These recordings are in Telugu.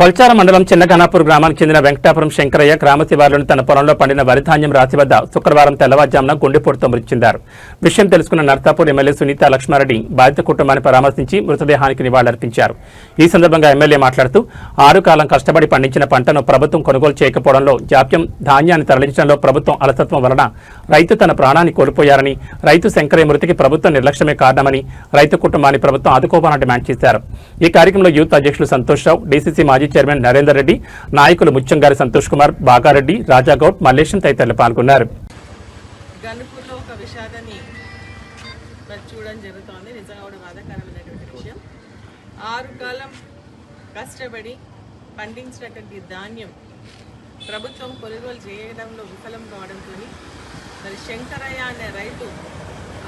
కొల్చార మండలం చిన్నగనాపూర్ గ్రామానికి చెందిన వెంకటాపురం శంకరయ్య గ్రామ శివారులోని తన పొలంలో పండిన వరిధాన్యం రాశి వద్ద శుక్రవారం తెల్లవారుజామున గుండెపోటుతో మృతి చెందారు. విషయం తెలుసుకున్న నర్సాపూర్ ఎమ్మెల్యే సునీత లక్ష్మారెడ్డి బాధిత కుటుంబాన్ని పరామర్శించి మృతదేహానికి నివాళులర్పించారు. ఈ సందర్భంగా ఎమ్మెల్యే మాట్లాడుతూ 6 కాలం కష్టపడి పండించిన పంటను ప్రభుత్వం కొనుగోలు చేయకపోవడంలో జాప్యం, ధాన్యాన్ని తరలించడంలో ప్రభుత్వం అలసత్వం వలన రైతు తన ప్రాణాన్ని కోల్పోయారని, రైతు శంకరయ్య మృతికి ప్రభుత్వం నిర్లక్ష్యమే కారణమని రైతు కుటుంబాన్ని ప్రభుత్వం ఆదుకోవాలని డిమాండ్ చేశారు. ఈ కార్యక్రమంలో యూత్ అధ్యక్షులు సంతోష్ రావు, డీసీసీ మాజీ చైర్మన్ నరేందర్ రెడ్డి, నాయకులు ముచ్చంగారి సంతోష్ కుమార్, బాగారెడ్డి, రాజాగౌడ్, మల్లేశం తదితరులు పాల్గొన్నారు. గనుపూర్లో ఒక విషాదాన్ని చూడడం జరుగుతోంది. నిజంగా కూడా బాధాకరమైనటువంటి విషయం. 6 కాలం కష్టపడి పండించినటువంటి ధాన్యం ప్రభుత్వం కొనుగోలు చేయడంలో విఫలం కావడంతో మరి శంకరయ్య అనే రైతు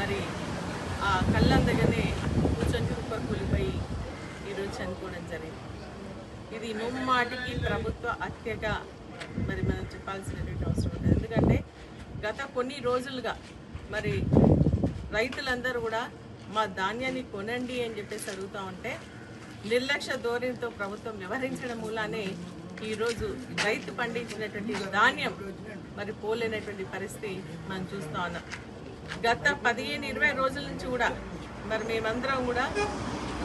మరి ఆ కళ్ళం దగ్గరనే కూర్చొని కూలిపోయి ఈరోజు చనిపోవడం జరిగింది. ఇది ముమ్మాటికి ప్రభుత్వ హత్యగా మరి మనం చెప్పాల్సినటువంటి అవసరం ఉంటుంది. ఎందుకంటే గత కొన్ని రోజులుగా మరి రైతులందరూ కూడా మా ధాన్యాన్ని కొనండి అని చెప్పేసి అడుగుతూ ఉంటే నిర్లక్ష్య ధోరణితో ప్రభుత్వం వ్యవహరించడం మూలానే ఈరోజు రైతు పండించినటువంటి ధాన్యం మరి పోలేనటువంటి పరిస్థితి మనం చూస్తూ ఉన్నాం. గత 15-20 రోజుల నుంచి కూడా మరి మేమందరం కూడా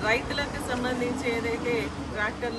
రైతులకు సంబంధించి ఏదైతే ట్రాక్టర్